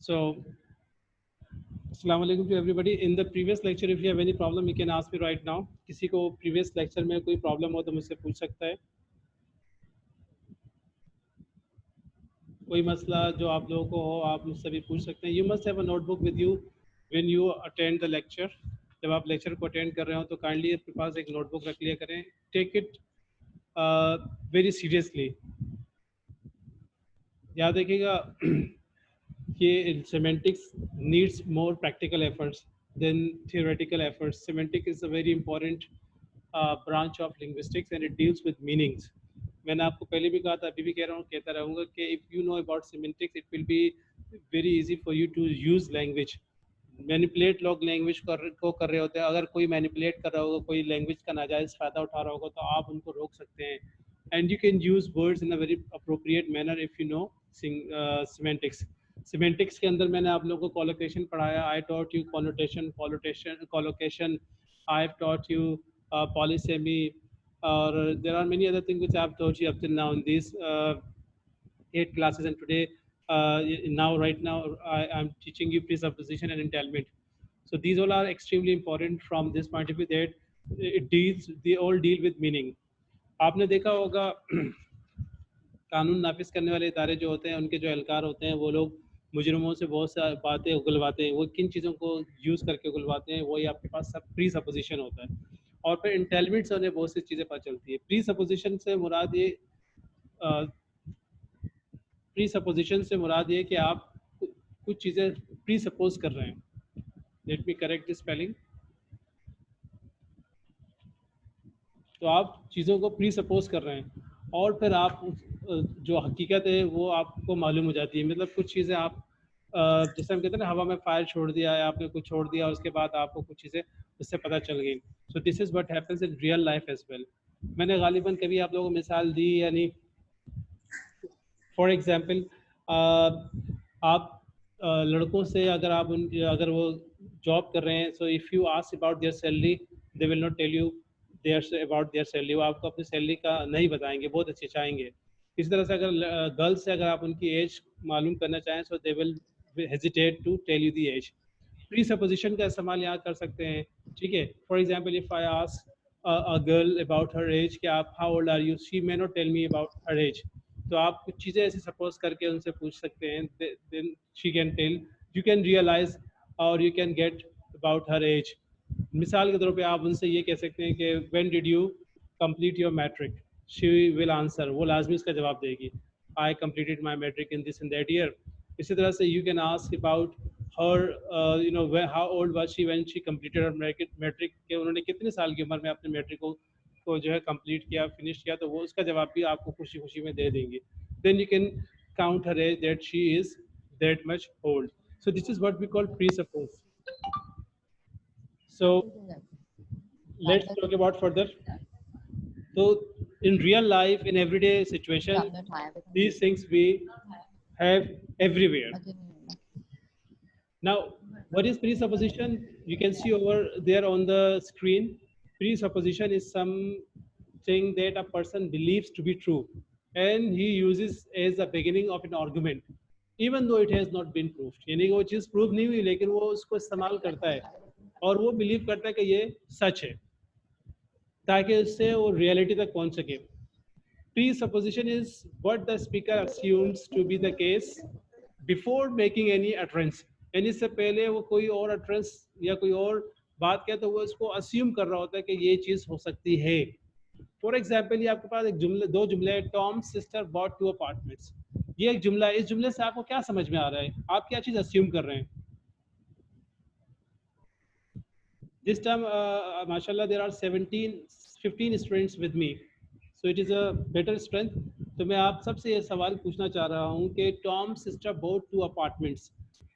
So, Assalamu alaikum to everybody. In the previous lecture, if you have any problem, you can ask me right now. किसी को previous lecture में कोई problem हो तो मुझसे पूछ सकता है. कोई मसला जो आप लोगों को हो आप मुझसे भी पूछ सकते हैं. You must have a notebook with you when you attend the lecture. जब आप lecture को attend कर रहे हो तो kindly अपने पास एक notebook रख लिया करें. Take it very seriously. याद रखिएगा कि semantics needs more practical efforts than theoretical efforts. Semantic is a very important branch of linguistics and it deals with meanings. मैंने आपको पहले भी कहा था, अभी भी कह रहा हूँ, कहता रहूँगा कि if you know about semantics, it will be very easy for you to use language. Manipulate लोग लैंग्वेज को कर रहे होते हैं. अगर कोई मैनिपुलेट कर रहा होगा, कोई लैंग्वेज का नाजायज़ फ़ायदा उठा रहा होगा तो आप उनको रोक सकते हैं. And you can use words in a very appropriate manner if you know semantics. Semantics के अंदर मैंने आप लोगों को कॉलोकेशन पढ़ाया. I taught you collocation. I have taught you polysemy, और there are many other things which I have taught you up till now in this 8 classes, and today right now I'm teaching you presupposition and entailment. So these all are extremely important from this point of view that they all deal with meaning. आपने देखा होगा कानून नाफिज करने वाले इदारे जो होते हैं, उनके जो एहलकार होते हैं, वो लोग मुजरिमों से बहुत सा बातें उगलवाते हैं. वो किन चीज़ों को यूज़ करके उगलवाते हैं, वही आपके पास सब प्री सपोजिशन होता है. और फिर इंटेलमेंट से उन्हें बहुत सी चीज़ें पता चलती है. प्री सपोजिशन से मुराद ये प्री सपोजिशन से मुराद ये कि आप कुछ चीज़ें प्री सपोज कर रहे हैं. Let me correct this spelling. तो आप चीज़ों को प्री सपोज कर रहे हैं और फिर आप जो हकीकत है वो आपको मालूम हो जाती है. मतलब कुछ चीज़ें आप जैसे हम कहते हैं ना, हवा में फायर छोड़ दिया है, आपने कुछ छोड़ दिया, उसके बाद आपको कुछ चीज़ें उससे पता चल गई. So this is what happens in real life as well. मैंने गालिबन कभी आप लोगों को मिसाल दी या नहीं. फॉर एग्जाम्पल, आप लड़कों से अगर वो जॉब कर रहे हैं, so if you ask about their salary, they will not tell you about their salary. वो आपको अपनी सैलरी का नहीं बताएंगे, बहुत अच्छे चाहेंगे. इसी तरह से अगर गर्ल्स से अगर आप उनकी एज मालूम करना चाहें, so they will hesitate to tell you the age. Presupposition का इस्तेमाल यहाँ कर सकते हैं. ठीक है. For example, if I ask a girl about her age कि आप how old are you, she may not tell me about her age. तो आप कुछ चीज़ें ऐसे सपोज करके उनसे पूछ सकते हैं. then she can tell, you can realize or you can get about her age. मिसाल के तौर पे आप उनसे ये कह सकते हैं कि when did you complete your matric. she will answer, वो लाजमी इसका जवाब देगी, I completed my matric in this and that year. इसी तरह से you can ask about her, how old was she when she completed her matric, कि उन्होंने कितने साल की उम्र में अपने मैट्रिक को जो है कंप्लीट किया, फिनिश किया. तो वो उसका जवाब भी आपको खुशी खुशी में दे देंगे. Then you can count her as that she is that much old. So this is what we call presuppose. So let's talk about further. So in real life, in everyday situation, these things we have everywhere. Now, what is presupposition? You can see over there on the screen. Presupposition is something that a person believes to be true, and he uses as a beginning of an argument, even though it has not been proved. यानी वो चीज़ prove नहीं हुई, लेकिन वो उसको इस्तेमाल करता है और वो बिलीव करता है कि ये सच है, ताकि उससे वो रियलिटी तक पहुंच सके. Presupposition is what the speaker assumes to be the case before making any utterance. यानी इससे पहले वो कोई और utterance या कोई और बात कहता है, तो वो इसको assume कर रहा होता है कि ये चीज़ हो सकती है. फॉर एग्जाम्पल, ये आपके पास दो जुमले, टॉम्स सिस्टर बॉट 2 अपार्टमेंट्स. ये एक जुमला है. इस जुमले से आपको क्या समझ में आ रहा है? आप क्या चीज़ assume कर रहे हैं? This time, mashallah, there are 15 students with me, so it is a better strength. तो मैं आप सबसे ये सवाल पूछना चाह रहा हूँ कि टॉम सिस्टर बोट 2 अपार्टमेंट्स,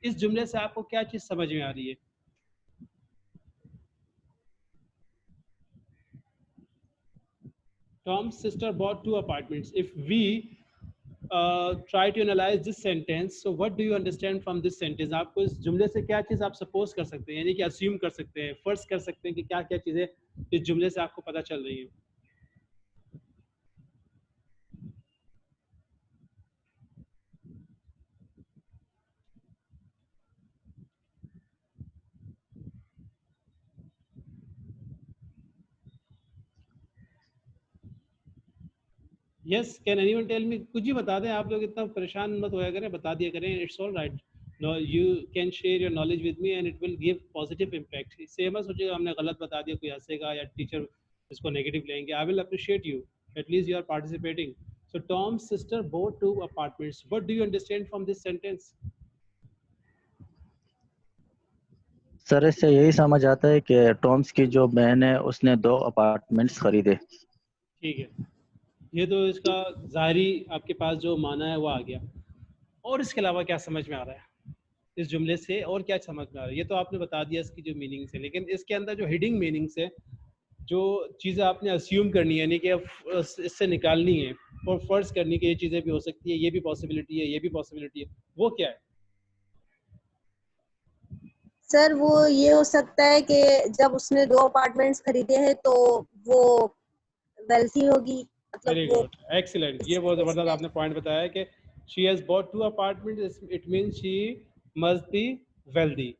इस जुमले से आपको क्या चीज़ समझ में आ रही है? Tom's sister bought 2 apartments. If we try to analyze this sentence, so what do you understand from this sentence? आपको इस जुमले से क्या चीज़ आप सपोज कर सकते हैं, यानी कि अस्यूम कर सकते हैं, फर्ज कर सकते हैं कि क्या क्या चीज़ें इस जुमले से आपको पता चल रही हैं? Yes, can anyone tell me, कुछ ही बता दें, आप लोग इतना परेशान मत होया करें, बता दिया करें, it's all right. No, you can share your knowledge with me and it will give positive impact. इससे मत सोचिएगा हमने गलत बता दिया, कोई हंसेगा या टीचर इसको नेगेटिव लेंगे। I will appreciate you, at least you are participating. So Tom's sister bought 2 apartments, what do you understand from this sentence? Sir इससे यही समझ आता है कि टॉम्स की जो बहन है उसने 2 अपार्टमेंट्स खरीदे। ठीक है, ये तो इसका ज़ाहिरी आपके पास जो माना है वो आ गया। और इसके अलावा क्या समझ में आ रहा है इस जुमले से, और क्या समझ में आ रहा है? ये तो आपने बता दिया इसकी जो मीनिंग्स है, लेकिन इसके अंदर जो हिडिंग मीनिंग्स है, जो चीज़ें आपने अस्यूम करनी है, यानी कि इससे निकालनी है और फर्ज करनी कि ये चीज़ें भी हो सकती है, ये भी पॉसिबिलिटी है, ये भी पॉसिबिलिटी है, वो क्या है? सर वो ये हो सकता है कि जब उसने 2 अपार्टमेंट्स खरीदे हैं तो वो वेल्थी होगी, मतलब वेरी वो गुड, एक्सीलेंट, ये बहुत ज़बरदस्त आपने पॉइंट बताया है कि she has bot 2 apartments, it means she must be wealthy.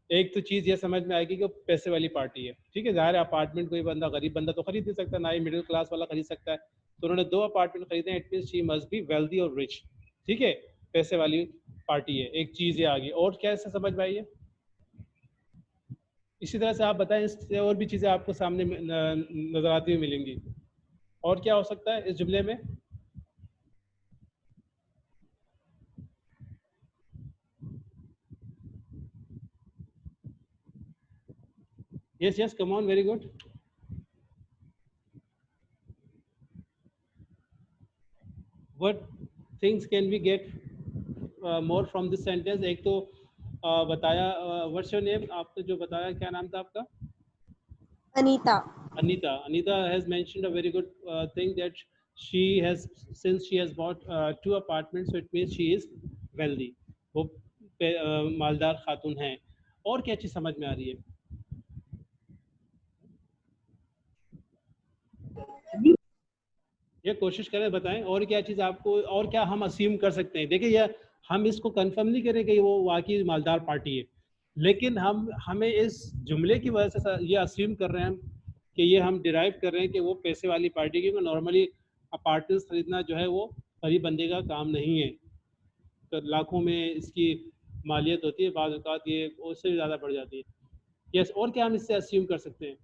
एक तो चीज़ ये समझ में आएगी कि वो पैसे वाली पार्टी है, ठीक है। ज़ाहिर है अपार्टमेंट कोई बंदा, गरीब बंदा तो खरीद नहीं सकता, ना ही मिडिल क्लास वाला खरीद सकता है। तो उन्होंने 2 अपार्टमेंट खरीदे हैं, it means she must be wealthy और रिच, ठीक है, पैसे वाली पार्टी है। एक चीज़ ये आ गई, और क्या इससे समझ में आई है? इसी तरह से आप बताएं, इससे और भी चीज़ें आपको सामने नज़र आती हुई मिलेंगी। और क्या हो सकता है इस जुमले में? Yes, yes, come on, very good. What things can we get more from this sentence? एक तो बताया, what's your name? आपने जो बताया, क्या नाम था आपका? Anita. Anita has mentioned a very good thing that she has, since she has bought 2 apartments, so it means she is wealthy. वो मालदार खातून हैं। और क्या चीज़ समझ में आ रही है? ये कोशिश करें, बताएं और क्या चीज़ आपको, और क्या हम अस्यूम कर सकते हैं। देखिए, ये हम इसको कंफर्म नहीं करें कि वो वाकई मालदार पार्टी है, लेकिन हमें इस जुमले की वजह से ये अस्यूम कर रहे हैं कि ये हम डिराइव कर रहे हैं कि वो पैसे वाली पार्टी, क्योंकि नॉर्मली अपार्टमेंट्स खरीदना जो है वो गरीब बंदे का काम नहीं है। तो लाखों में इसकी मालियत होती है, बाद औक़ात ये उससे भी ज़्यादा बढ़ जाती है। यस, और क्या हम इससे अस्यूम कर सकते हैं?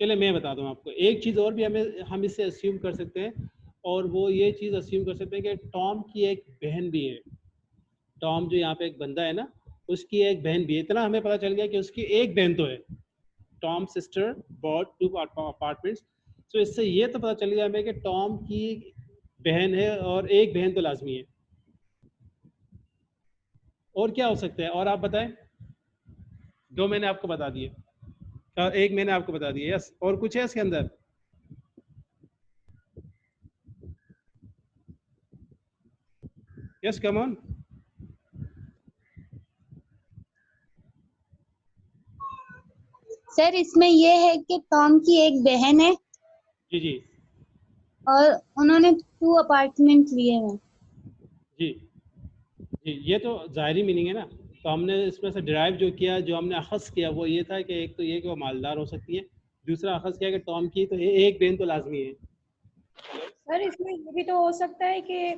चलिए मैं बताता हूँ आपको, एक चीज़ और भी हम इससे अस्यूम कर सकते हैं, और वो ये चीज़ अस्यूम कर सकते हैं कि टॉम की एक बहन भी है। टॉम जो यहाँ पे एक बंदा है ना, उसकी एक बहन भी है। इतना हमें पता चल गया कि उसकी एक बहन तो है। Tom sister bought 2 apartments. तो इससे ये तो पता चल गया हमें कि टॉम की बहन है और एक बहन तो लाजमी है। और क्या हो सकता है? और आप बताएं। 2 मैंने आपको बता दिए, एक मैंने आपको बता दिया। यस, और कुछ है इसके अंदर? Yes, come on. सर इसमें ये है कि टॉम की एक बहन है जी जी और उन्होंने 2 अपार्टमेंट लिए हैं। जी जी, ये तो ज़ाहिरी मीनिंग है ना। तो हमने इसमें से डिराइव जो किया, जो हमने अखज़ किया, वो ये था कि एक तो ये कि वो मालदार हो सकती है, दूसरा अखज़ किया कि टॉम की तो एक बहन तो लाजमी है। सर इसमें ये भी तो हो सकता है कि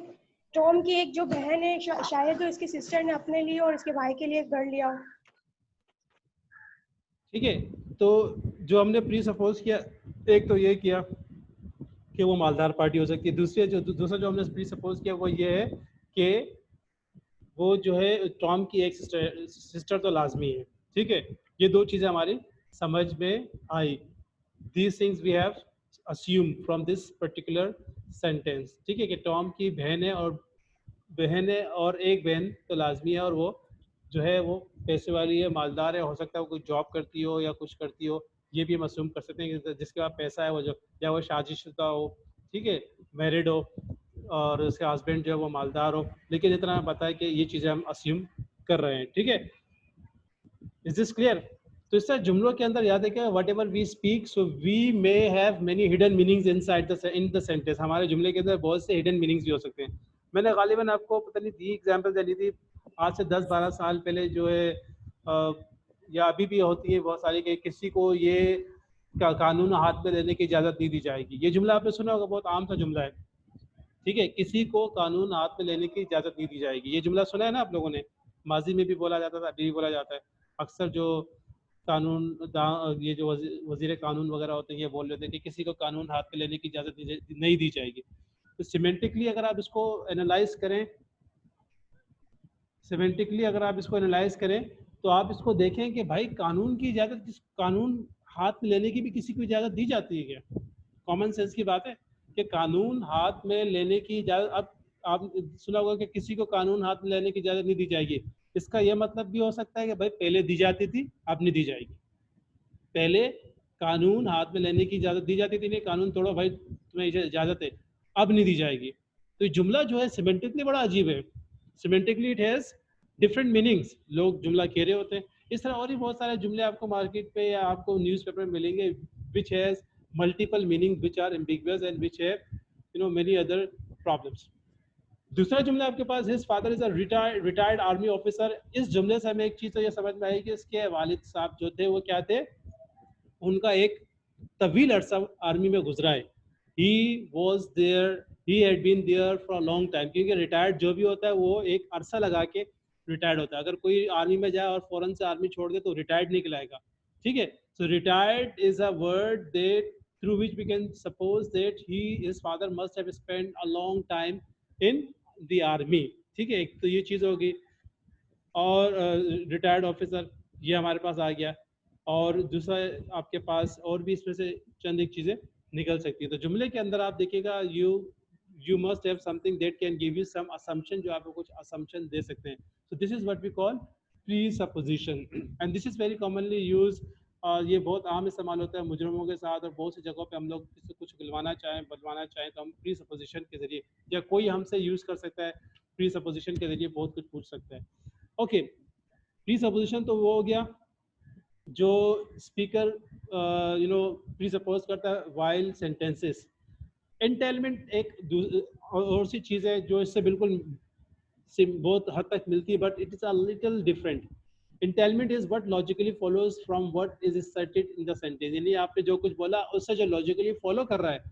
टॉम की एक जो बहन है शायद जो इसकी सिस्टर ने अपने लिए और इसके भाई के लिए घर लिया हो। ठीक है, तो जो हमने प्री सपोज किया, एक तो ये किया कि वो मालदार पार्टी हो सकती है। दूसरा जो हमने प्री सपोज किया वो ये है कि वो जो है टॉम की एक सिस्टर तो लाजमी है। ठीक है, ये 2 चीज़ें हमारी समझ में आई। These things we have assumed from this particular sentence। ठीक है, कि टॉम की बहन है और एक बहन तो लाजमी है, और वो जो है वो पैसे वाली है, मालदार है, हो सकता है वो कोई जॉब करती हो या कुछ करती हो। ये भी हम assume कर सकते हैं कि जिसके पास पैसा है वो, जो या वो शादीशुदा हो, ठीक है, मैरिड हो, और उसके हस्बैंड जो है वो मालदार हो। लेकिन इतना बताया कि ये चीज़ें हम assume कर रहे हैं। ठीक है, इज दिस क्लियर? तो इससे जुमलों के अंदर याद है कि whatever we speak, so we may have many hidden meanings in the sentence. हमारे जुमले के अंदर बहुत से हिडन मीनिंग्स भी हो सकते हैं। मैंने गालिबन आपको पता नहीं 10 एग्जाम्पल दे दी थी आज से 10-12 साल पहले, जो है या अभी भी होती है बहुत सारी, कि किसी को ये कानून हाथ में लेने की इजाज़त नहीं दी जाएगी। ये जुमला आपने सुना होगा, बहुत आम सा जुमला है, ठीक है। किसी को कानून हाथ में लेने की इजाज़त नहीं दी जाएगी, ये जुमला सुना है ना आप लोगों ने, माजी में भी बोला जाता था, अभी भी बोला जाता है। अक्सर जो ये जो वजीर कानून वगैरह होते हैं ये बोल रहे थे कि किसी को कानून हाथ में लेने की इजाज़त नहीं दी जाएगी। तो सिमेंटिकली अगर आप इसको एनालाइज करें, अगर आप इसको एनालाइज करें तो आप इसको देखें कि भाई कानून की इजाज़त, कानून हाथ में लेने की भी किसी को इजाज़त दी जाती है क्या? कॉमन सेंस की बात है कि कानून हाथ में लेने की इजाज़त, अब आप सुना होगा कि किसी को कानून हाथ में लेने की इजाज़त नहीं दी जाएगी। इसका यह मतलब भी हो सकता है कि भाई पहले दी जाती थी, अब नहीं दी जाएगी। पहले कानून हाथ में लेने की इजाज़त दी जाती थी, नहीं कानून तोड़ो भाई, तुम्हें इजाज़त है, अब नहीं दी जाएगी। तो जुमला जो है सिमेंटिकली बड़ा अजीब है, semantically it has different meanings, लोग जुमला कह रहे होते हैं। इस तरह और भी बहुत सारे जुमले आपको मार्केट पे या आपको न्यूज़पेपर में मिलेंगे, which has multiple meaning, which are ambiguous and which have many other problems. दूसरा जुमला आपके पास, his father is a retired army officer. इस जुमले से हमें एक चीज़ तो ये समझ में आई कि इसके वालिद साहब जो थे वो क्या थे, उनका एक तवील अरसा आर्मी में गुजरा है। he had been there for a long time, क्योंकि रिटायर्ड जो भी होता है वो एक अरसा लगा के रिटायर्ड होता है। अगर कोई आर्मी में जाए और फौरन से आर्मी छोड़ दे तो रिटायर्ड नहीं कहलाएगा, ठीक है। So retired is a word that through which we can suppose that his father must have spent a long time in the army, ठीक है। एक तो ये चीज़ होगी, और रिटायर्ड ऑफिसर ये हमारे पास आ गया, और दूसरा आपके पास और भी इसमें से चंद एक चीज़ें निकल सकती है। तो जुमले के अंदर आप देखिएगा you must have something that can give you some assumption, जो आपको कुछ assumption दे सकते हैं। So this is what we call presupposition and this is very commonly used। ये बहुत आम इस्तेमाल होता है मुजरमों के साथ, और बहुत सी जगहों पे हम लोग किसी कुछ बुलवाना चाहें तो हम presupposition के जरिए, या कोई हमसे यूज़ कर सकता है presupposition के जरिए बहुत कुछ पूछ सकता है। ओके, presupposition तो वो हो गया जो स्पीकर प्रीसपोज करता है वाइल सेंटेंसेस। एंटेलमेंट एक और सी चीज़ है जो इससे बिल्कुल बहुत हद तक मिलती है, but it is a little different. Entailment is what logically follows from what is stated in the sentence, यानी आपने जो कुछ बोला उससे जो लॉजिकली फॉलो कर रहा है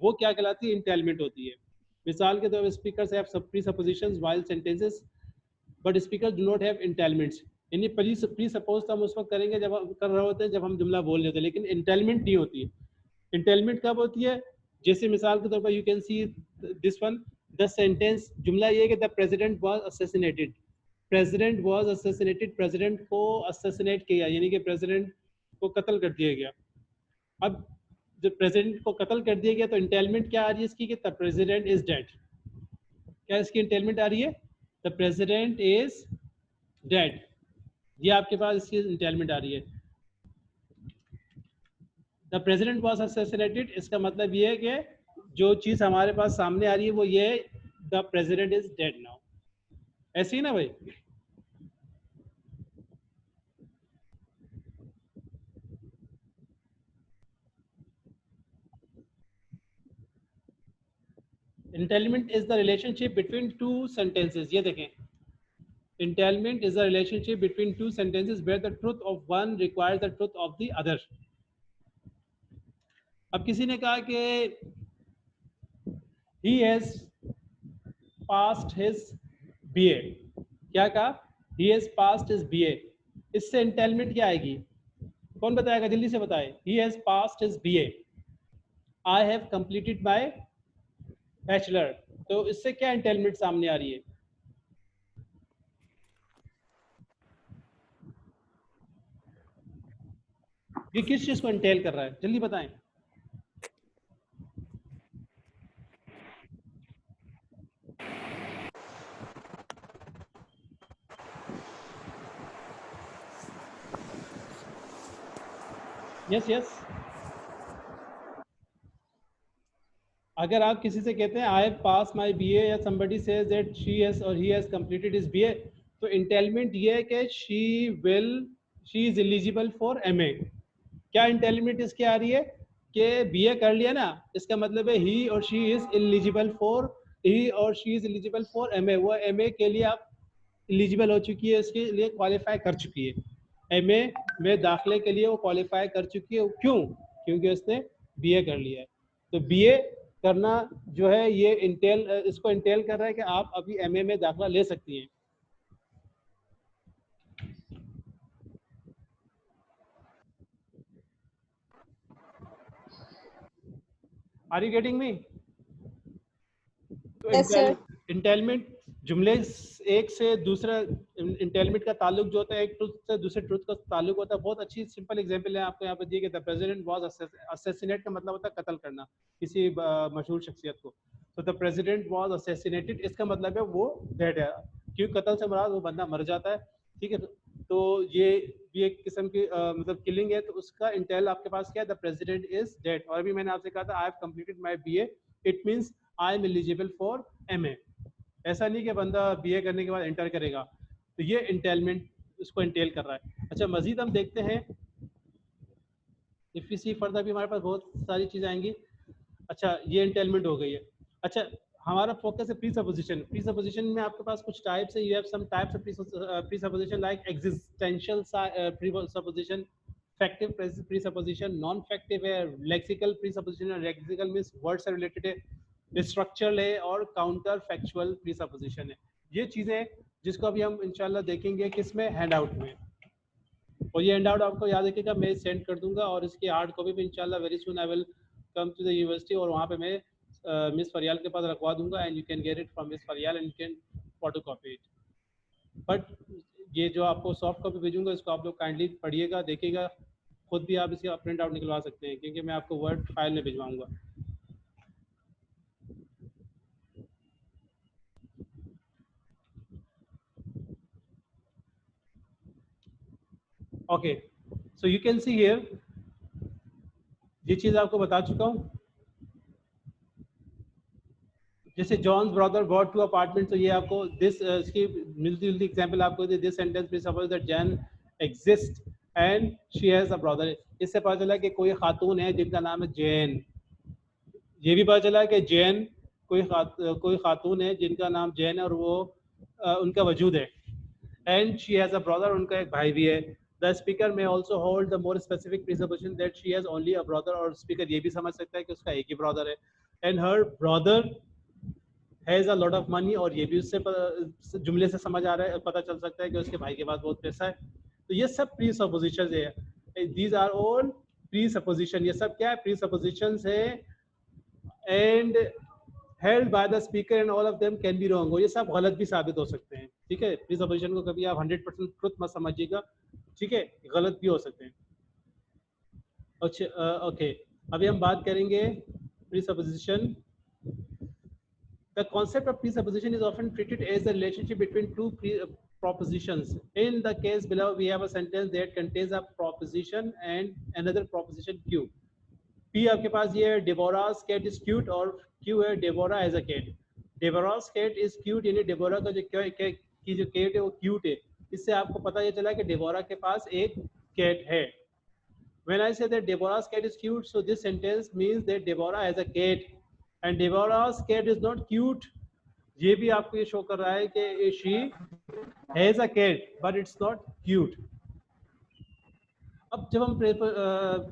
वो क्या कहलाती है, एंटेलमेंट होती है। मिसाल के तौर पर speakers have presuppositions while sentences but speakers do not have entailments. यानी प्री सपोज तो हम उस वक्त करेंगे जब हम कर रहे होते हैं जब हम जुमला बोल लेते हैं, लेकिन एंटेलमेंट नहीं होती है। एंटेलमेंट कब होती है, जैसे मिसाल के तौर पर you can see this one, the sentence, जुमला ये है कि the president was assassinated. President was assassinated, president को असैसिनेट किया यानी कि प्रेसिडेंट को कत्ल कर दिया गया। अब जब प्रेसिडेंट को कत्ल कर दिया गया तो एंटेलमेंट क्या आ रही है इसकी कि द प्रेसिडेंट इज डेड। क्या इसकी एंटेलमेंट आ रही है, द प्रेसिडेंट इज डेड, ये आपके पास इसकी एंटेलमेंट आ रही है। द प्रेसिडेंट वाज असैसिनेटेड, इसका मतलब ये है कि जो चीज़ हमारे पास सामने आ रही है वो ये है the president is dead now. ऐसे ही ना भाई, entailment is the relationship between two sentences. ये देखें, entailment is a relationship between two sentences where the truth of one requires the truth of the other। अब किसी ने कहा कि he has passed his BA, क्या कहा, he has passed his BA, इससे entailment क्या आएगी, कौन बताएगा, जल्दी से बताए। he has passed his BA, I have completed my bachelor, तो इससे क्या entailment सामने आ रही है, ये किस चीज को इंटेल कर रहा है, जल्दी बताएं। यस यस, अगर आप किसी से कहते हैं I have pass my BA या somebody says that she has or he has completed his BA, तो इंटेलमेंट ये है कि she is eligible for MA। क्या इंटेलमेंट इसकी आ रही है कि BA कर लिया ना, इसका मतलब है he or she is eligible for MA, वो MA के लिए आप एलिजिबल हो चुकी है, इसके लिए क्वालिफाई कर चुकी है, MA में दाखिले के लिए वो क्वालिफाई कर चुकी है। क्यों, क्योंकि उसने बीए कर लिया है। तो बीए करना जो है ये इंटेल, इसको इंटेल कर रहा है कि आप अभी एमए में दाखिला ले सकती हैं। Are you getting me? तो Yes, sir. इंटेलमेंट जुमले एक से दूसरा, इंटेलमेंट का ताल्लुक जो होता है एक ट्रुथ से दूसरे ट्रुथ का ताल्लुक होता है। बहुत अच्छी सिंपल एग्जांपल है आपको यहाँ पे दिए कि द प्रेसिडेंट वाज असैसिनेट का मतलब होता है कत्ल करना किसी मशहूर शख्सियत को। तो द प्रेसिडेंट वाज असैसिनेटेड, इसका मतलब है वो डेड है, क्योंकि कत्ल से मुराद वो बंदा मर जाता है, ठीक है। तो ये भी एक किस्म की मतलब किलिंग है। तो उसका इंटेल आपके पास क्या है? The president is dead. और अभी मैंने आपसे कहा था I have completed my BA, it means I am eligible for MA. ऐसा नहीं कि बंदा बीए करने के बाद इंटर करेगा। तो ये इंटेलमेंट इसको इंटेल कर रहा है। अच्छा, मजीद हम देखते हैं, इफ यू सी फर्दर भी हमारे पास बहुत सारी चीज़ें आएंगी। अच्छा, ये इंटेलमेंट हो गई है। अच्छा, हमारा फोकस है प्रीसपोजिशन। प्रीसपोजिशन में आपके पास कुछ टाइप्स है। You have some types of presupposition like existential presupposition, factive presupposition, non factive है, lexical presupposition. Lexical means word से रिलेटेड है, स्ट्रक्चरल है, और काउंटर फैक्चुअल प्रीसपोजिशन है। ये चीज़ें जिसको अभी हम इंशाल्लाह देखेंगे किसमें, हैंड आउट में। और ये हैंड आउट आपको याद रखिएगा, मैं सेंड कर दूंगा, और इसकी हार्ड कॉपी भी इंशाल्लाह very soon I will come to the university, और वहाँ पे मैं मिस फरियाल के पास रखवा दूंगा, and you can get it from miss Fariyal and you can photo copy it. But ये जो आपको सॉफ्ट कॉपी भेजूंगा इसको आप लोग काइंडली पढ़िएगा, देखिएगा, खुद भी आप इसका प्रिंट आउट निकलवा सकते हैं, क्योंकि मैं आपको वर्ड फाइल में भिजवाऊंगा। Okay, so you can see here, ये चीज़ आपको बता चुका हूँ। जैसे John's brother bought two apartment, तो ये आपको दिस इसकी मिलती जुलती एग्जांपल आपको दे, this sentence presuppose that Jane exist and she has a brother. इससे पता चला कि कोई खातून है जिनका नाम है जैन। ये भी पता चला कि जैन कोई खातून है जिनका नाम जैन है और वो उनका वजूद है। And she has a brother, उनका एक भाई भी है। The speaker may also hold the more specific presupposition that she has only a brother, और स्पीकर ये भी समझ सकता है कि उसका एक ही ब्रदर है। And her brother has a lot of money, और ये भी उससे जुमले से समझ आ रहा है, पता चल सकता है कि उसके भाई के पास बहुत पैसा है। तो ये सब प्रीसपोजिशंस है, दीज आर ऑल प्रीसपोजिशन। ये सब क्या है? प्रीसपोजिशंस है, and held by the speaker and all of them can be wrong। और ये सब गलत भी साबित हो सकते हैं, ठीक है। प्रीसपोजिशन को कभी आप 100% ट्रुथ मत समझिएगा, ठीक है, गलत भी हो सकते हैं। अच्छा, ओके, अभी हम बात करेंगे प्रीसपोजिशन। The concept of presupposition is often treated as the relationship between two propositions. In the case below, we have a sentence that contains a proposition and another proposition Q. P आपके पास ये है, Deborah's cat is cute, और Q है Deborah has a cat. Deborah's cat is cute, यानी Deborah का जो cat है वो cute है। इससे आपको पता ये चला कि डेबोरा के पास एक cat है। When I say that Deborah's cat is cute, so this sentence means that Deborah has a cat. And Deborah's cat is not cute. ये भी आपको ये शो कर रहा है कि she has a cat, but it's not cute. अब जब हम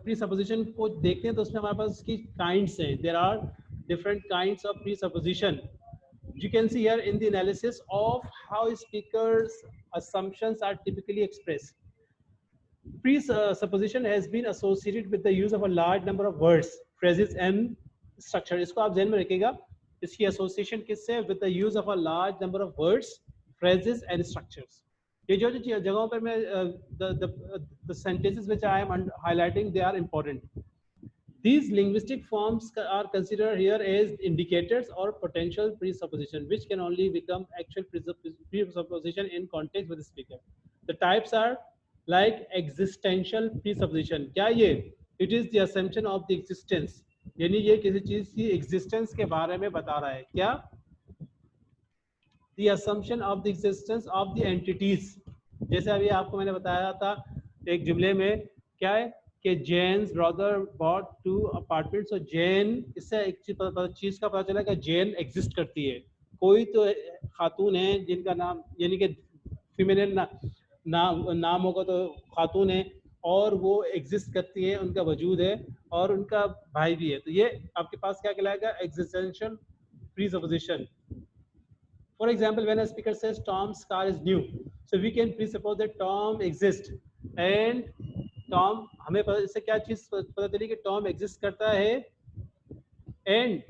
प्रीसपोजिशन को देखते हैं तो उसमें हमारे पास इसकी काइंड्स हैं। There are different kinds of presupposition. You can see here in the analysis of how speakers' assumptions are typically expressed. Presupposition has been associated with the use of a large number of words, phrases and structure। इसको आप ध्यान में रखिएगा, इसकी association किससे? With the use of a large number of words, phrases and structures। ये जो जगहों पर मैं the sentences which I am highlighting, they are important। These linguistic forms are considered here as indicators or potential presupposition, which can only become actual presupposition in context with the speaker। The types are like existential presupposition। क्या ये? It is the assumption of the existence, यानी ये किसी चीज की existence के बारे में बता रहा है। क्या? The assumption of the existence of the entities। जैसे अभी आपको मैंने बताया था एक जुमले में, क्या है कि Jane's brother bought 2 apartments। और जैन, इससे एक चीज का पता चला कि जैन एग्जिस्ट करती है। कोई तो खातून है जिनका नाम, यानी कि फीमेल नाम होगा तो खातून है और वो एग्जिस्ट करती है, उनका वजूद है और उनका भाई भी है, तो ये आपके पास क्या कहलाएगा? Existential प्रीसपोजिशन. For example, when a speaker says Tom's car is new, so we can presuppose that Tom exists, and Tom, हमें इससे क्या चीज पता चली कि Tom exist करता है, and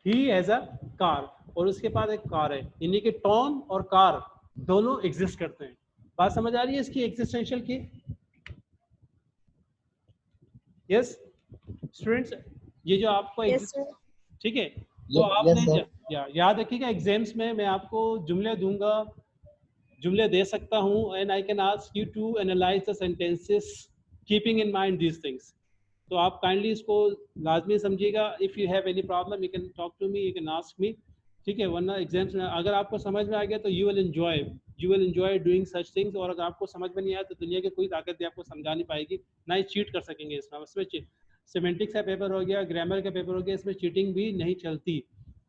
he has a car, और उसके पास एक कार है, यानी कि Tom और कार दोनों exist करते हैं. बात समझ आ रही है इसकी एग्जिस्टेंशियल की? यस स्टूडेंट्स, ये जो आपको Yes, sir. ठीक है, तो आपने याद रखिएगा एग्जाम्स में मैं आपको जुमले दूंगा, जुमले दे सकता हूँ, and I can ask you to analyze the sentences keeping in mind these things. तो आप काइंडली इसको लाजमी समझिएगा. If you have any problem you can talk to me, you can ask me, ठीक है. वरना एग्जाम्स में अगर आपको समझ में आ गया तो you will enjoy doing such things, और अगर आपको समझ में नहीं आया तो दुनिया की कोई ताकत भी आपको समझा नहीं पाएगी, ना ही चीट कर सकेंगे इसमें सिमेंटिक्स का पेपर हो गया, ग्रामर का पेपर हो गया, इसमें चीटिंग भी नहीं चलती,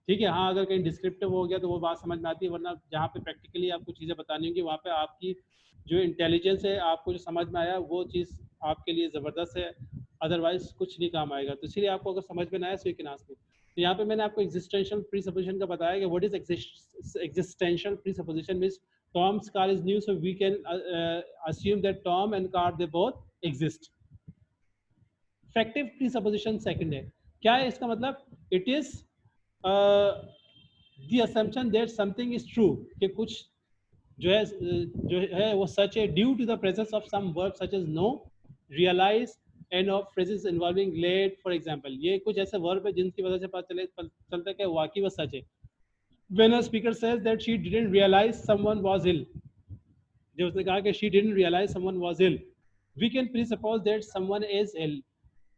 ठीक है. हाँ, अगर कहीं डिस्क्रिप्टिव हो गया तो वो बात समझ में आती है, वरना जहाँ पे प्रैक्टिकली आपको चीज़ें बतानी होंगी वहाँ पे आपकी जो इंटेलिजेंस है, आपको जो समझ में आया वो चीज़ आपके लिए ज़बरदस्त है, अदरवाइज कुछ नहीं काम आएगा. तो इसलिए आपको अगर समझ में ना आया सो यू कैन आस्क मी. तो यहाँ पे मैंने आपको एग्जिस्टेंशियल प्रीसपोजिशन का बताया कि what is existential presupposition means Tom's car is new, so we can assume that Tom and car they both exist. Factive presupposition second है. क्या है इसका मतलब? It is the assumption that something is true, कि कुछ जो है वो सच है, due to the presence of some verb such as know, realize and of phrases involving let. For example, ये कुछ ऐसे वर्ब है जिनकी वजह से पता चलता है कि वाकई वो सच है. When a speaker says that she didn't realize someone was ill, जब उसने कहा कि she didn't realize someone was ill, we can presuppose that someone is ill.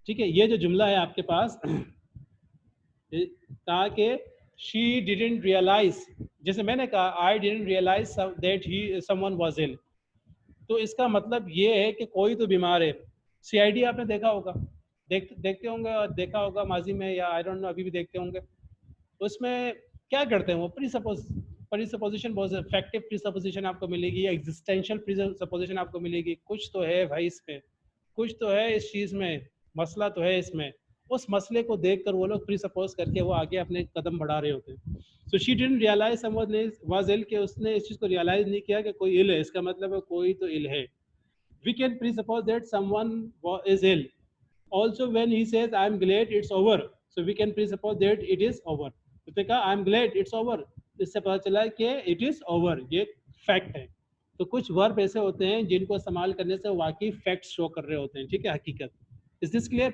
ठीक है, ये जो जुमला है आपके पास कहा कि she didn't realize, जैसे मैंने कहा I didn't realize that someone was ill, तो इसका मतलब ये है कि कोई तो बीमार है. CID आपने देखा होगा, देखते होंगे और देखा होगा माजी में, या आई डोंट नो अभी भी देखते होंगे. उसमें क्या करते हैं वो प्रीसपोजिशन, बहुत इफेक्टिव प्रीसपोजिशन आपको मिलेगी, या एग्जिस्टेंशियल प्रीसपोजिशन आपको मिलेगी. कुछ तो है भाई इसमें, कुछ तो है इस चीज़ में, मसला तो है इसमें. उस मसले को देखकर वो लोग प्रीसपोज करके वो आगे अपने कदम बढ़ा रहे होते हैं. So she didn't realize someone was ill, कि उसने इस चीज़ को रियलाइज नहीं किया कि कोई इल है, इसका मतलब है कोई तो इल है. We can presuppose that someone is ill. Also when he says I am glad it's over, so we can presuppose that it is over. उसने कहा I am glad it's over, इससे पता चला कि इट इज ओवर, ये fact है. तो कुछ वर्ब ऐसे होते हैं जिनको इस्तेमाल करने से वाकई फैक्ट शो कर रहे होते हैं, ठीक है, हकीकत. Is this clear?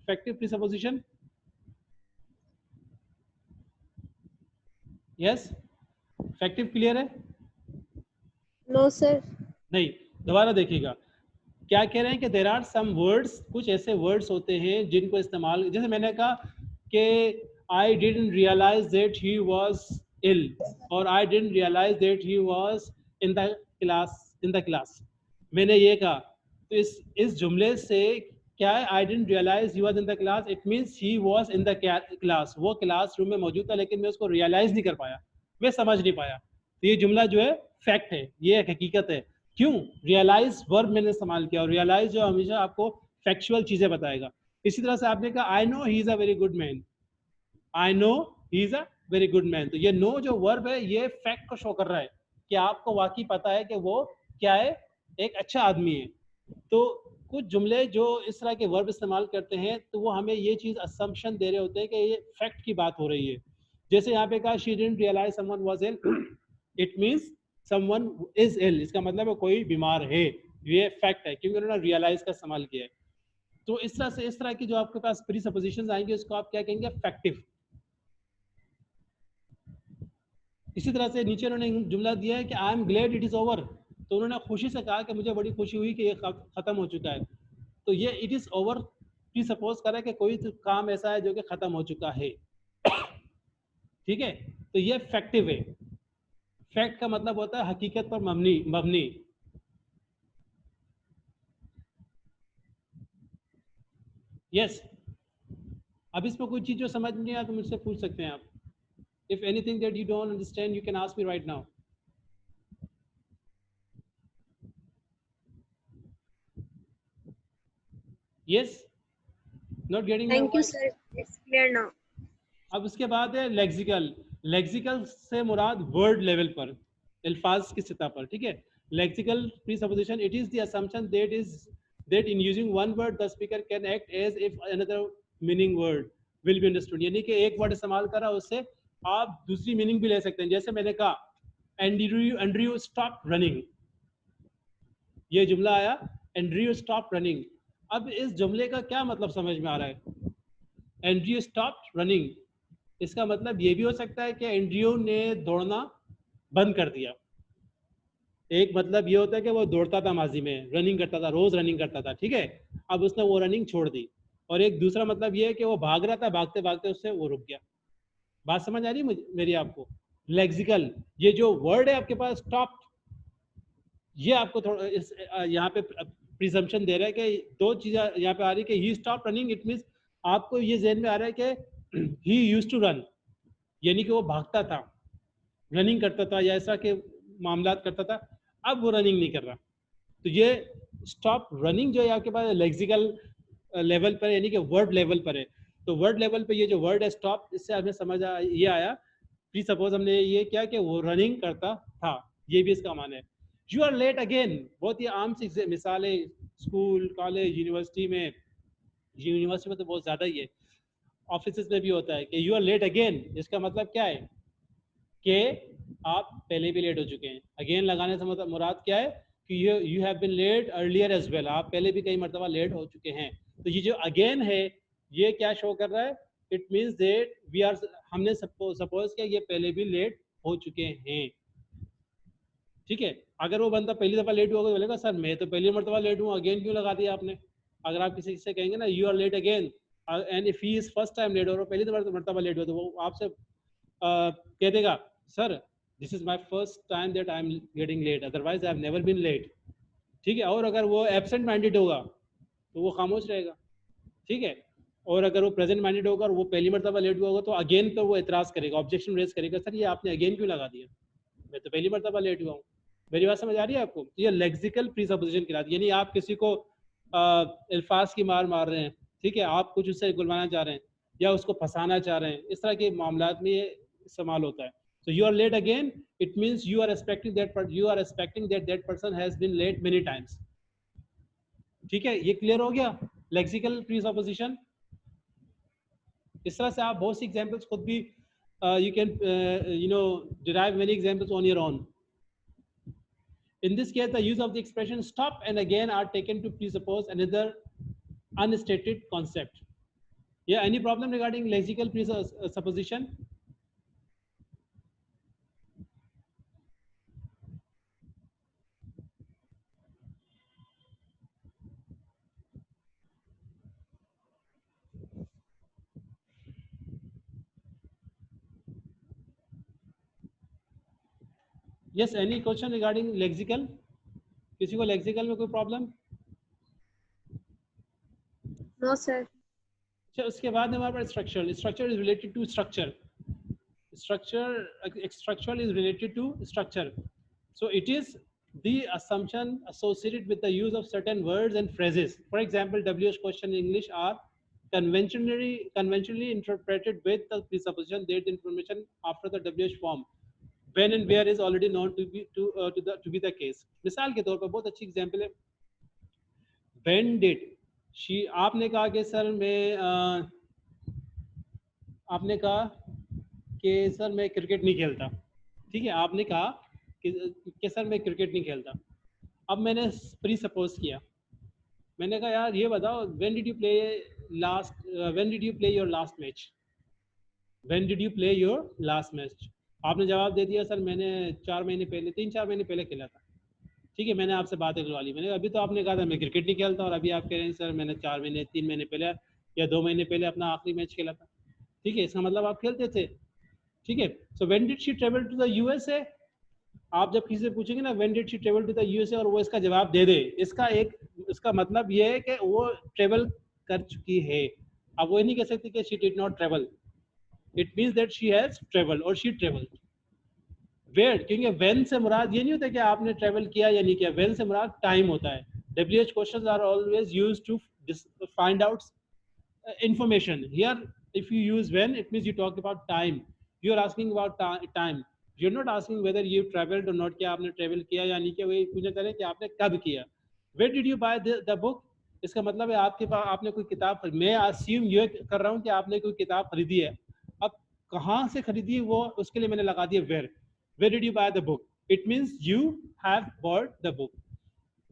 Factive presupposition. Yes, factive clear है? No, sir. नहीं, दोबारा देखिएगा क्या कह रहे हैं कि देयर आर सम वर्ड्स, कुछ ऐसे वर्ड्स होते हैं जिनको इस्तेमाल, जैसे मैंने कहा कि I didn't realize that he was ill, or I didn't realize that he was in the class. मैंने ये कहा, तो इस जुमले से क्या है? I didn't realize he was in the class, it means he was in the class. वो क्लासरूम में मौजूद था लेकिन मैं उसको रियलाइज नहीं कर पाया, मैं समझ नहीं पाया. तो ये जुमला जो है फैक्ट है, ये एक हकीकत है. क्यों? रियलाइज वर्ब मैंने इस्तेमाल किया, और रियलाइज जो हमेशा आपको फैक्चुअल चीजें बताएगा. इसी तरह से आपने कहा I know he is a very good man, I know he is a very good man. तो ये नो जो वर्ब है ये फैक्ट को शो कर रहा है कि आपको वाकई पता है कि वो क्या है, एक अच्छा आदमी है. तो कुछ जुमले जो इस तरह के वर्ब इस्तेमाल करते हैं तो वो हमें ये चीज़ असम्पशन दे रहे होते हैं कि ये फैक्ट की बात हो रही है. जैसे यहाँ पे कहा she didn't realize someone was ill, it means someone is ill, इसका मतलब है कोई बीमार है, ये फैक्ट है क्योंकि उन्होंने रियलाइज का इस्तेमाल किया है. तो इस तरह की जो आपके पास प्रीसपोजिशंस आएंगे उसको आप क्या कहेंगे? फैक्टिव. इसी तरह से नीचे उन्होंने जुमला दिया है कि आई am Glade it is over, तो उन्होंने खुशी से कहा कि मुझे बड़ी खुशी हुई कि ये खत्म हो चुका है. तो ये इट इज ओवर प्रीसपोज कर रहा है कि कोई तो काम ऐसा है जो कि खत्म हो चुका है, ठीक है. तो ये फैक्टिव है. फैक्ट का मतलब होता है हकीकत पर मबनी. यस, अब इसमें कोई चीज जो समझ नहीं आया तो मुझसे पूछ सकते हैं आप. If anything that you don't understand, you can ask me right now. Yes, not getting my thank you point? Sir, it's clear now. अब उसके बाद है लेक्सिकल। लेक्सिकल से मुराद वर्ड लेवल पर, अल्फाज की सतह पर, ठीक है। Lexical presupposition, it is the assumption that in using one word the speaker can act as if another meaning word will be understood, यानी कि एक वर्ड इस्तेमाल करा उससे आप दूसरी मीनिंग भी ले सकते हैं। जैसे मैंने कहा एंड्रयू स्टॉप रनिंग, ये जुमला आया एंड्रयू स्टॉप रनिंग। अब इस जुमले का क्या मतलब समझ में आ रहा है? एंड्रयू स्टॉप रनिंग, इसका मतलब ये भी हो सकता है कि एंड्रयू ने दौड़ना बंद कर दिया। एक मतलब ये होता है कि वो दौड़ता था माजी में, रनिंग करता था, रोज रनिंग करता था, ठीक है, अब उसने वो रनिंग छोड़ दी। और एक दूसरा मतलब ये है कि वो भाग रहा था, भागते भागते उससे वो रुक गया। बात समझ आ रही है मेरी आपको? लेक्सिकल, ये जो वर्ड है आपके पास स्टॉप, ये आपको थोड़ा इस यहाँ पे प्रिजम्पशन दे रहा है कि दो चीजें यहाँ पे आ रही है कि ही स्टॉप रनिंग, इट मीन्स आपको ये ज़हन में आ रहा है कि ही यूज्ड टू रन, यानी कि वो भागता था, रनिंग करता था या ऐसा के मामलात करता था, अब वो रनिंग नहीं कर रहा। तो ये स्टॉप रनिंग जो है आपके पास लेक्सिकल लेवल पर, यानी कि वर्ड लेवल पर है। तो वर्ड लेवल पे ये जो वर्ड है स्टॉप, इससे हमें समझ ये आया, प्री सपोज हमने ये क्या कि वो रनिंग करता था, ये भी इसका माना है। यू आर लेट अगेन, बहुत ही आम सी मिसाल है स्कूल, कॉलेज, यूनिवर्सिटी में। यूनिवर्सिटी में तो बहुत ज़्यादा ही है, ऑफिस में भी होता है कि यू आर लेट अगेन। इसका मतलब क्या है कि आप पहले भी लेट हो चुके हैं। अगेन लगाने से मतलब मुराद क्या है कि you have been late earlier as well, आप पहले भी कई मरतबा लेट हो चुके हैं। तो ये जो अगेन है ये क्या शो कर रहा है? It means that we are, हमने सपोज किया ये पहले भी लेट हो चुके हैं, ठीक है। अगर वो बंदा पहली दफ़ा लेट हुआ तो बोलेगा सर मैं तो पहली मरतबा लेट हूँ, अगेन क्यों लगा दिया आपने? अगर आप किसी से कहेंगे ना you are late again, and if he is first time late और पहली मरतबा लेट हुआ, तो वो आपसे कह देगा sir this is my first time that I am getting late, otherwise I have never been late, ठीक है। और अगर वो एब्सेंट माइंडेड होगा तो वो खामोश रहेगा, ठीक है। और अगर वो प्रेजेंट माइंडेड होगा और वो पहली मरतबा लेट हुआ होगा तो अगेन पर वो एतराज़ करेगा, ऑब्जेक्शन रेज करेगा, सर ये आपने अगेन क्यों लगा दिया, मैं तो पहली मरतबा लेट हुआ हूँ। मेरी बात समझ आ रही है आपको? ये लेक्सिकल प्रीसपोजिशन कहलाती है, यानी आप किसी को अल्फाज की मार रहे हैं, ठीक है, आप कुछ उससे गुलवाना चाह रहे हैं या उसको फंसाना चाह रहे हैं, इस तरह के मामलात में ये इस्तेमाल होता है। So you are late again, it means you are expecting that person has been late many times, ठीक है। ये क्लियर हो गया लेक्सिकल प्रीसपोजिशन। इस तरह से आप बहुत सी एग्जांपल्स खुद भी you can derive many examples on your own. In this case, the use of the expression stop and again are taken to presuppose another unstated concept. Yeah, any problem regarding lexical presupposition? Yes, any question regarding lexical? किसी को lexical में कोई problem? No sir. अच्छा, उसके बाद हमारे पास structural. Structure is related to structure. Structural is related to structure. So it is the assumption associated with the use of certain words and phrases. For example, WH question in English are conventionally interpreted with the presupposition that the information after the WH form when and where is already known to be the case. मिसाल के तौर पर बहुत अच्छी example है when did she, आपने कहा कि सर मैं आपने कहा कि सर मैं क्रिकेट नहीं खेलता, ठीक है, आपने कहा कि सर मैं क्रिकेट नहीं खेलता। अब मैंने प्री सपोज किया, मैंने कहा यार ये बताओ when did you play your last match? When did you play your last match? आपने जवाब दे दिया सर मैंने 3-4 महीने पहले खेला था, ठीक है। मैंने आपसे बात करवा ली, मैंने अभी तो आपने कहा था मैं क्रिकेट नहीं खेलता और अभी आप कह रहे हैं सर मैंने 3 महीने पहले या 2 महीने पहले अपना आखिरी मैच खेला था, ठीक है। इसका मतलब आप खेलते थे, ठीक है। So when did she travel to the USA, आप जब किसी से पूछेंगे ना when did she travel to the USA और वो इसका जवाब दे दे, इसका मतलब ये है कि वो ट्रेवल कर चुकी है। अब वो नहीं कह सकती कि she did not travel, it means that she has travelled और शी ट्रेवल्ड। वेयर, क्योंकि व्हेन से मुराद ये नहीं होता कि आपने ट्रेवल किया या नहीं किया, व्हेन से मुराद टाइम होता है। WH questions are always used to find out information. Here if you use when, it means you talk about time. You are asking about time. You're not asking whether you traveled or not, क्या आपने travel किया या नहीं किया, वही पूछना चाह रहे हैं कि आपने कब किया. Where did you buy the book? इसका मतलब है आपके पास आपने कोई किताब, मैं assume ये कर रहा हूँ कि आपने कोई किताब खरीदी है. अब कहाँ से खरीदी वो, उसके लिए मैंने लगा दिया where. Where did you buy the book? It means you have bought the book.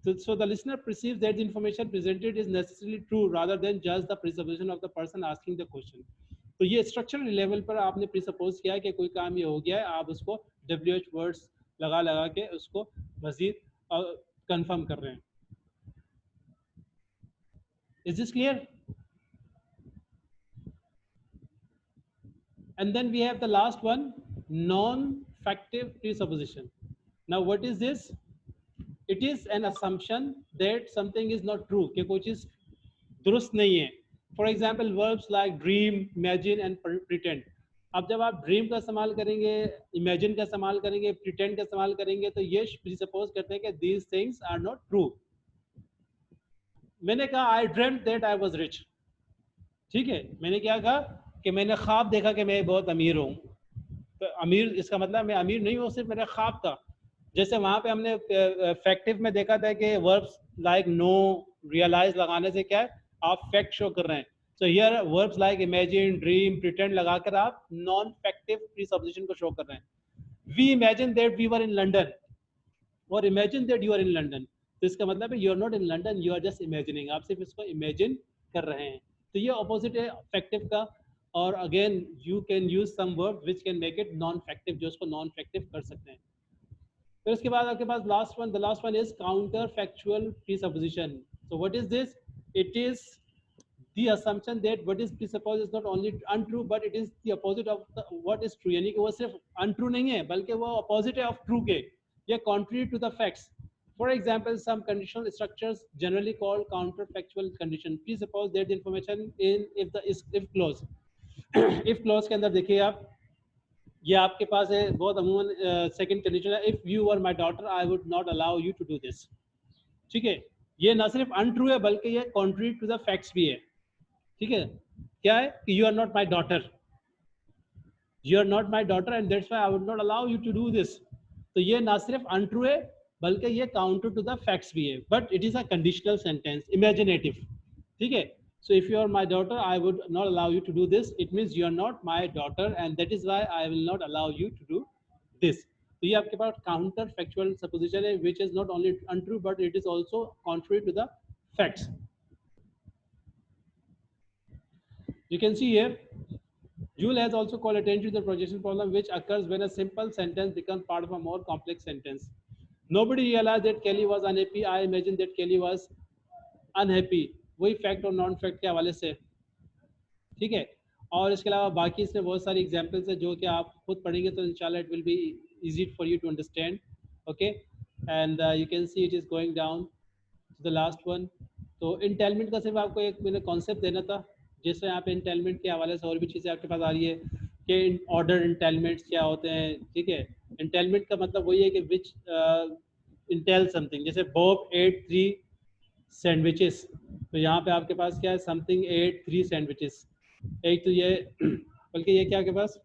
So the listener perceives that the information presented is necessarily true rather than just the presupposition of the person asking the question. तो ये structural level पर आपने प्रीसपोज किया कि कोई काम ये हो गया है, आप उसको WH वर्ड्स लगा के उसको मजीद कंफर्म कर रहे हैं. Is this clear? And then we have the last one, non-factive presupposition. Now what is this? It is an assumption that something is not true, कि कोई चीज दुरुस्त नहीं है. For example, verbs like dream, imagine and pretend. अब जब आप dream का इस्तेमाल करेंगे, imagine का इस्तेमाल करेंगे, pretend का इस्तेमाल करेंगे, तो ये presuppose करते हैं कि these things are not true. मैंने कहा I dreamt that I was rich. ठीक है, मैंने क्या कहा कि मैंने ख्वाब देखा कि मैं बहुत अमीर हूँ. तो अमीर इसका मतलब मैं अमीर नहीं हूँ, सिर्फ मेरा ख्वाब था. जैसे वहाँ पे हमने फैक्टिव में देखा था कि वर्ब्स लाइक नो, रियलाइज लगाने से क्या है, आप फैक्ट शो कर रहे हैं. So here verbs like imagine, dream, pretend लगाकर आप नॉन फैक्टिव प्रीसपोजिशन को शो कर रहे हैं. We imagine that we were in London, और imagine that you are in London. तो इसका मतलब है you are not in London, you are just imagining. आप सिर्फ इसको इमेजिन कर रहे हैं. तो ये ऑपोजिट है फैक्टिव का. और again you can use some verb which can make it non factive, जो उसको नॉन फैक्टिव कर सकते हैं. फिर उसके बाद आपके पास the last one is counter factual presupposition. So what is this? It is the assumption that what is presuppose is not only untrue but it is the opposite of what is true. यानी कि वो सिर्फ untrue नहीं है बल्कि वो opposite है of true के, या contrary to the facts. For example, some conditional structures generally called counter factual condition. Presuppose that the information in if clause. If clause के अंदर देखिए आप, ये आपके पास है बहुत अमूमन सेकंड कंडीशन है, if you were my daughter I would not allow you to do this. ठीक है, ये ना सिर्फ अनट्रू है बल्कि ये कॉन्ट्री टू द फैक्ट्स भी है. ठीक है, क्या है कि you are not my daughter, you are not my daughter and that's why I would not allow you to do this. तो ये ना सिर्फ अनट्रू है बल्कि ये काउंटर टू द फैक्ट्स भी है, but it is a conditional sentence, imaginative. ठीक है, so if you are my daughter I would not allow you to do this. It means you are not my daughter and that is why I will not allow you to do this. तो ये आपके पास counter factual supposition है which is not only untrue but it is also contrary to the facts. You can see here Joule has also called attention to the projection problem which occurs when a simple sentence becomes part of a more complex sentence. Nobody realized that Kelly was unhappy. I imagine that Kelly was unhappy. वही fact और non fact के हवाले से. ठीक है, और इसके अलावा बाकी इसमें बहुत सारी एग्जांपल्स है जो कि आप खुद पढ़ेंगे तो इंशाल्लाह it will be easy for you to understand. Okay, and you can see it is going down to the last one. तो इंटेलमेंट का सिर्फ आपको एक मैंने कॉन्सेप्ट देना था, जैसे यहाँ पे इंटेलमेंट के हवाले से और भी चीज़ें आपके पास आ रही है कि ऑर्डर इंटेलमेंट्स क्या होते हैं. ठीक है, इंटेलमेंट का मतलब वही है कि विच इंटेल समथिंग. जैसे बॉब एट 3 सैंडविचेस, तो यहाँ पे आपके पास क्या है, समथिंग एट 3 सैंडविचेस. एक तो ये बल्कि ये क्या आपके पास,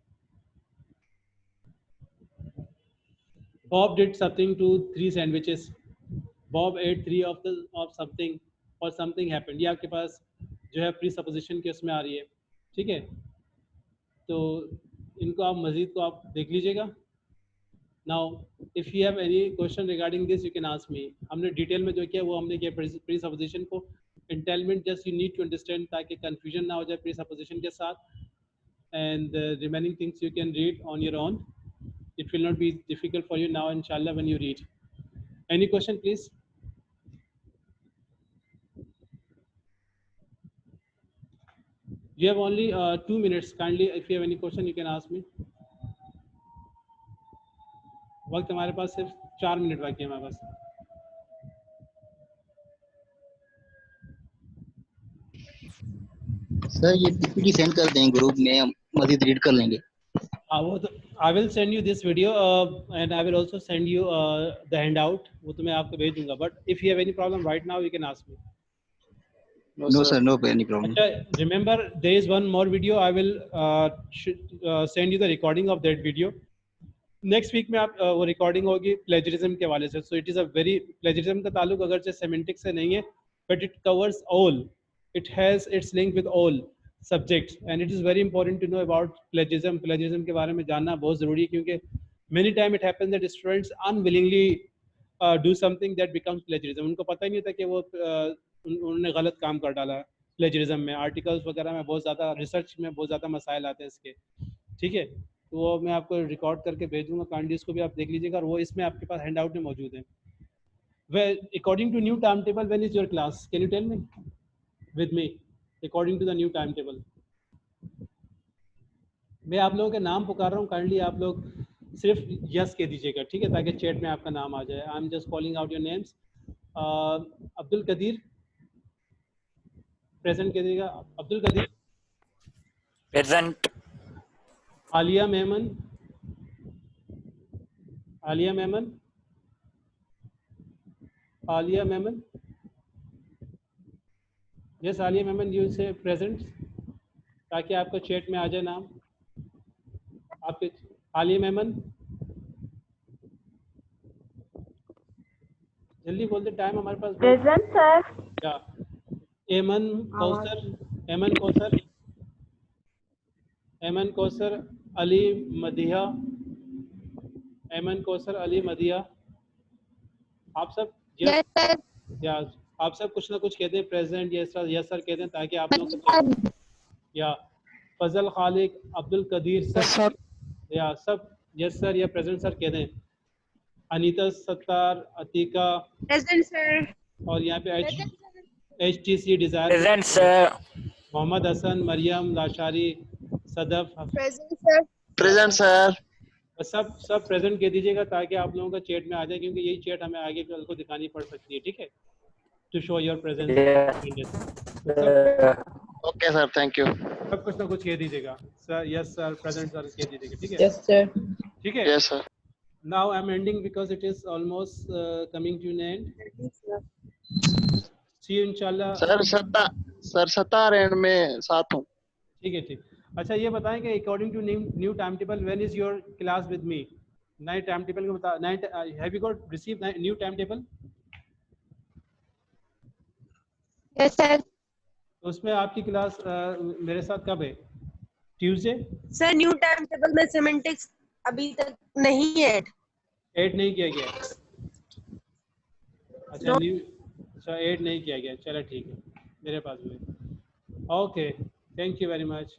Bob did something to 3 sandwiches, Bob ate 3 of something और समथिंग हैपेंड. ये आपके पास जो है प्री सपोजिशन के उसमें आ रही है. ठीक है, तो इनको आप मजीद को आप देख लीजिएगा. Now, if you have any question regarding this, you can ask me. हमने डिटेल में जो किया वो हमने किया प्री सपोजिशन को. Entailment just you need to understand ताकि confusion ना हो जाए प्री सपोजिशन के साथ. And remaining things you can read on your own. It will not be difficult for you now, inshallah, when you read. Any question, please? You have only 2 minutes. Kindly, if you have any question, you can ask me. वक्त हमारे पास सिर्फ 4 minute बाकी है हमारे पास. Sir ये PPT send कर दें group में, हम मजीद रीड कर लेंगे. हाँ, वो तो I will send you this video and I will also send you the hand out. वो तो मैं आपको भेज दूंगा. But if you have any problem right now you can ask me. No sir, no any problem. अच्छा, remember there is one more video. I will send you the recording of that video. Next week में आप वो recording होगी plagiarism के हवाले से. So it is a very, plagiarism का ताल्लुक अगरचे सेमेंटिक से नहीं है, but it covers all, it has its link with all subjects, and it is very important to know about plagiarism. Plagiarism के बारे में जानना बहुत ज़रूरी है, क्योंकि many time it happens that students unwillingly do something that becomes plagiarism. उनको पता ही नहीं था कि वो उन्होंने गलत काम कर डाला है. प्लेजरिज्म में आर्टिकल्स वगैरह में बहुत ज़्यादा, रिसर्च में बहुत ज़्यादा मसाइल आते हैं इसके. ठीक है, तो वो मैं आपको रिकॉर्ड करके भेज दूंगा, काइंडली इसको भी आप देख लीजिएगा, और वो इसमें आपके पास हैंड आउट में मौजूद है. Well, according to new time table, when is your class? Can you tell me with me according to the new time table? मैं आप लोगों के नाम पुकार रहा हूँ, काइंडली आप लोग सिर्फ यस कह दीजिएगा, ठीक है, ताकि चैट में आपका नाम आ जाए. I am just calling out your names. Abdul Qadir present कह दीजिएगा. Abdul Qadir present. Alia Memon, Alia Memon, Alia Memon. Yes Alia Memon, you say present, ताकि आपको चैट में आ जाए नाम आपके. आलिया मेमन जल्दी बोलते, टाइम हमारे पास. Present sir. क्या? एमन कौसर, एमन कौसर, एमन कौसर अली मदिया, एमन कौसर अली मदिया. आप सब यस सर. या आप सब कुछ ना कुछ कहते हैं, प्रेजेंट यस सर कहते हैं, ताकि आप लोग. या फजल खालिक, अब्दुल कदीर सर, या सब यस सर या प्रेजेंट सर कहते हैं. Anita Sattar, Atiqa present sir. और यहाँ पे HTC Desire present sir. Mohammad Hasan, Maryam, Lashari, Sadaf. Present sir. Present sir. सब प्रेजेंट कह दीजिएगा, ताकि आप लोगों का चैट में आ जाए, क्योंकि यही चैट हमें आगे कल को दिखानी पड़ सकती है. ठीक है, to show your presence. Okay sir, thank you. सब कुछ ना कुछ कह दीजिएगा. Sir yes sir, present sir कह दीजिएगा. ठीक है. Yes sir. ठीक है. Yes sir. Now I'm ending because it is almost coming to an end. See you inshallah. Sir 17 and में साथ हूँ. ठीक है, ठीक. अच्छा, ये बताएं कि according to new time table, when is your class with me? नए टाइम टेबल को बता. Have you got receive new time table? Yes sir. उसमें आपकी क्लास मेरे साथ कब है? Tuesday. Sir new time table में सिमेंटिक्स अभी तक नहीं है. ऐड नहीं किया गया. अच्छा, न्यू, अच्छा ऐड नहीं किया गया. चलो ठीक है, मेरे पास भी. Okay, thank you very much.